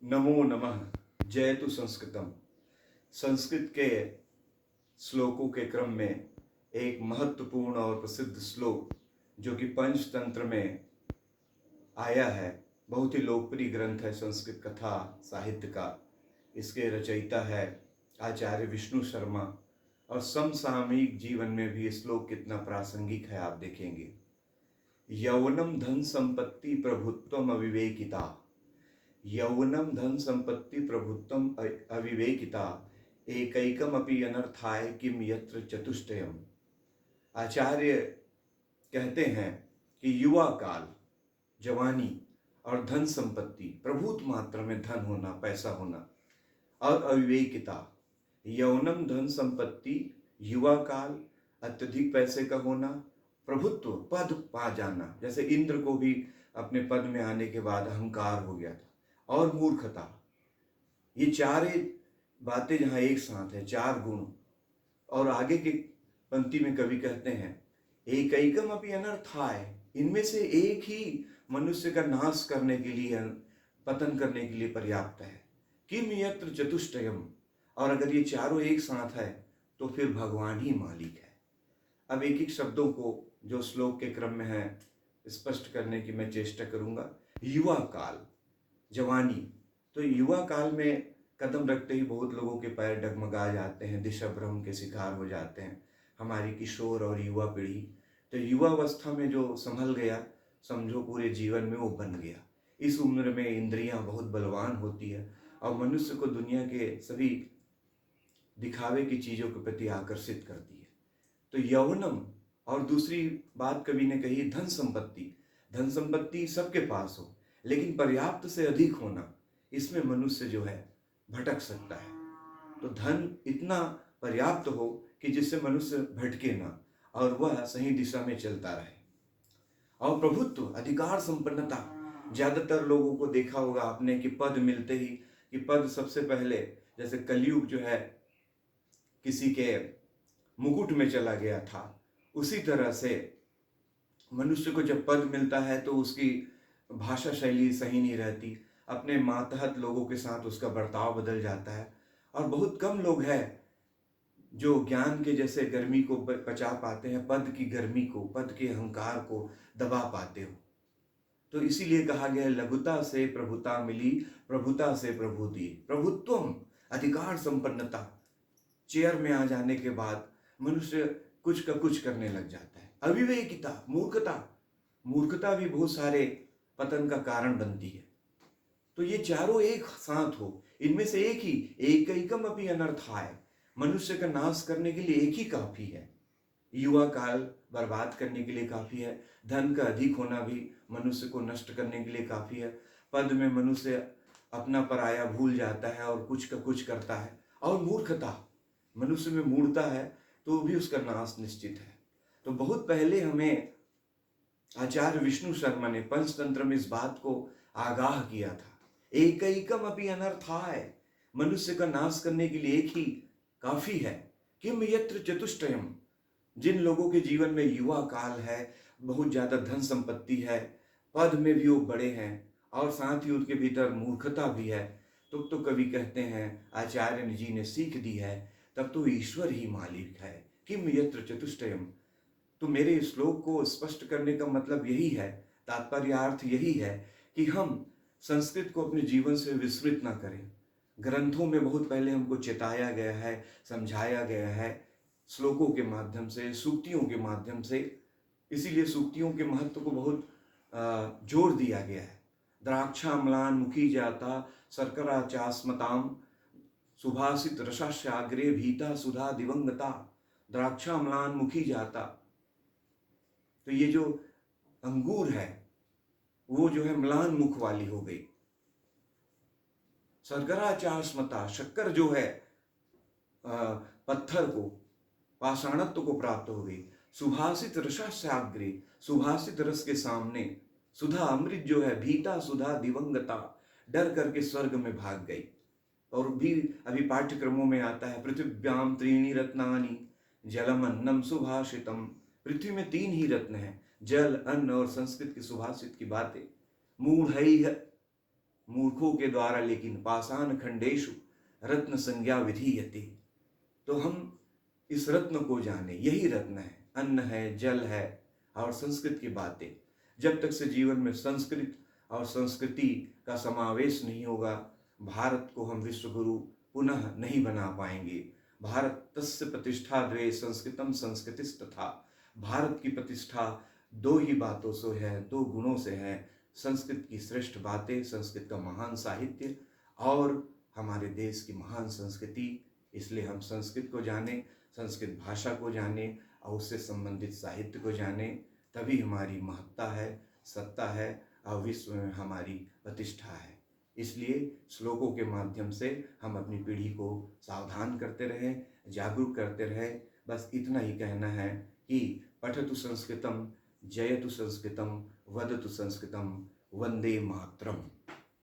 नमो नमः। जयतु संस्कृतम। संस्कृत के श्लोकों के क्रम में एक महत्वपूर्ण और प्रसिद्ध श्लोक जो कि पंचतंत्र में आया है, बहुत ही लोकप्रिय ग्रंथ है संस्कृत कथा साहित्य का। इसके रचयिता है आचार्य विष्णु शर्मा और समसामयिक जीवन में भी ये श्लोक कितना प्रासंगिक है आप देखेंगे। यौवनम धन संपत्ति प्रभुत्वम अविवेकिता, यौवनम धन संपत्ति प्रभुत्वम अविवेकिता, एकैकम अपि अनर्थाय किम यत्र चतुष्टयम। आचार्य कहते हैं कि युवा काल, जवानी और धन संपत्ति, प्रभुत्व मात्रा में धन होना, पैसा होना, और अविवेकिता, यौवनम धन संपत्ति, युवा काल, अत्यधिक पैसे का होना, प्रभुत्व पद पा जाना, जैसे इंद्र को भी अपने पद में आने के बाद अहंकार हो गया था, और मूर्खता। ये चार बातें जहाँ एक साथ है, चार गुण। और आगे की पंक्ति में कवि कहते हैं एकैकम अपि अनर्थाय, इनमें से एक ही मनुष्य का नाश करने के लिए, पतन करने के लिए पर्याप्त है। किम यत्र चतुष्टयम, और अगर ये चारों एक साथ है तो फिर भगवान ही मालिक है। अब एक एक शब्दों को जो श्लोक के क्रम में है स्पष्ट करने की मैं चेष्टा करूंगा। युवा काल, जवानी। तो युवा काल में कदम रखते ही बहुत लोगों के पैर डगमगा जाते हैं, दिशा भ्रम के शिकार हो जाते हैं, हमारी किशोर और युवा पीढ़ी। तो युवा अवस्था में जो संभल गया, समझो पूरे जीवन में वो बन गया। इस उम्र में इंद्रियां बहुत बलवान होती है और मनुष्य को दुनिया के सभी दिखावे की चीज़ों के प्रति आकर्षित करती है। तो यौवनम, और दूसरी बात कवि ने कही धन संपत्ति। धन संपत्ति सबके पास हो, लेकिन पर्याप्त से अधिक होना, इसमें मनुष्य जो है भटक सकता है। तो धन इतना पर्याप्त हो कि जिससे मनुष्य भटके ना और वह सही दिशा में चलता रहे। और प्रभुत्व, अधिकार संपन्नता। ज्यादातर लोगों को देखा होगा आपने कि पद मिलते ही, कि पद सबसे पहले, जैसे कलयुग जो है किसी के मुकुट में चला गया था, उसी तरह से मनुष्य को जब पद मिलता है तो उसकी भाषा शैली सही नहीं रहती, अपने मातहत लोगों के साथ उसका बर्ताव बदल जाता है। और बहुत कम लोग हैं जो ज्ञान के जैसे गर्मी को पचा पाते हैं, पद की गर्मी को, पद के अहंकार को दबा पाते हो। तो इसीलिए कहा गया लघुता से प्रभुता मिली, प्रभुता से प्रभु दी। प्रभुत्वम, अधिकार संपन्नता। चेयर में आ जाने के बाद मनुष्य कुछ का कुछ करने लग जाता है। अविवेकिता, मूर्खता। मूर्खता भी बहुत सारे पतन का कारण बनती है। तो ये चारों एक साथ हो, इनमें से एक ही, एकैकम अपि अनर्थाय, मनुष्य का नाश करने के लिए एक ही काफी है। युवा काल बर्बाद करने के लिए काफी है। धन का अधिक होना भी मनुष्य को नष्ट करने के लिए काफी है। पद में मनुष्य अपना पराया भूल जाता है और कुछ का कुछ करता है। और मूर्खता, मनुष्य में मूर्खता है तो भी उसका नाश निश्चित है। तो बहुत पहले हमें आचार्य विष्णु शर्मा ने पंचतंत्र में इस बात को आगाह किया था। एकैकम अपि अनर्थाय, मनुष्य का नाश करने के लिए एक ही काफी है। किम यत्र चतुष्टयम, जिन लोगों के जीवन में युवा काल है, बहुत ज्यादा धन संपत्ति है, पद में भी वो बड़े हैं और साथ ही उनके भीतर मूर्खता भी है, तो कवि कहते हैं, आचार्य जी ने सीख दी है, तब तो ईश्वर ही मालिक है। किम यत्र चतुष्टयम। तो मेरे श्लोक को स्पष्ट करने का मतलब यही है, तात्पर्यार्थ यही है कि हम संस्कृत को अपने जीवन से विस्मृत ना करें। ग्रंथों में बहुत पहले हमको चेताया गया है, समझाया गया है, श्लोकों के माध्यम से, सूक्तियों के माध्यम से। इसीलिए सूक्तियों के महत्व को बहुत जोर दिया गया है। द्राक्षाम्लान मुखी जाता शर्करा चास्मताम, सुभाषित रसाश्याग्रे भीता सुधा दिवंगता। द्राक्षाम्लान मुखी जाता, तो ये जो अंगूर है वो जो है म्लान मुख वाली हो गई। शर्करा चास्मता, शक्कर जो है पत्थर को, पाषाणत्व को प्राप्त हो गई। सुभाषित रसास्याग्रे, सुभाषित रस के सामने सुधा अमृत जो है, भीता सुधा दिवंगता, डर करके स्वर्ग में भाग गई। और भी अभी पाठ्यक्रमों में आता है, पृथिव्याम त्रीणि रत्नानि जलम अन्नम सुभाषितम। पृथ्वी में तीन ही रत्न हैं, जल, अन्न और संस्कृत की सुभाषित की बातें। मूढ़ मूर्खों के द्वारा, लेकिन पाषाण खंडेषु रत्न संज्ञा विधीयते। तो हम इस रत्न को जाने, यही रत्न है, अन्न है, जल है और संस्कृत की बातें। जब तक से जीवन में संस्कृत और संस्कृति का समावेश नहीं होगा, भारत को हम विश्व गुरु पुनः नहीं बना पाएंगे। भारत तस्य प्रतिष्ठा द्वे संस्कृतम संस्कृतिस्तथा। भारत की प्रतिष्ठा दो ही बातों से है, दो गुणों से है। संस्कृत की श्रेष्ठ बातें, संस्कृत का महान साहित्य और हमारे देश की महान संस्कृति। इसलिए हम संस्कृत को जाने, संस्कृत भाषा को जाने और उससे संबंधित साहित्य को जाने, तभी हमारी महत्ता है, सत्ता है और विश्व में हमारी प्रतिष्ठा है। इसलिए श्लोकों के माध्यम से हम अपनी पीढ़ी को सावधान करते रहें, जागरूक करते रहें। बस इतना ही कहना है कि पठतु संस्कृतम, जयतु संस्कृतम, वदतु संस्कृतम, वंदे मातरम।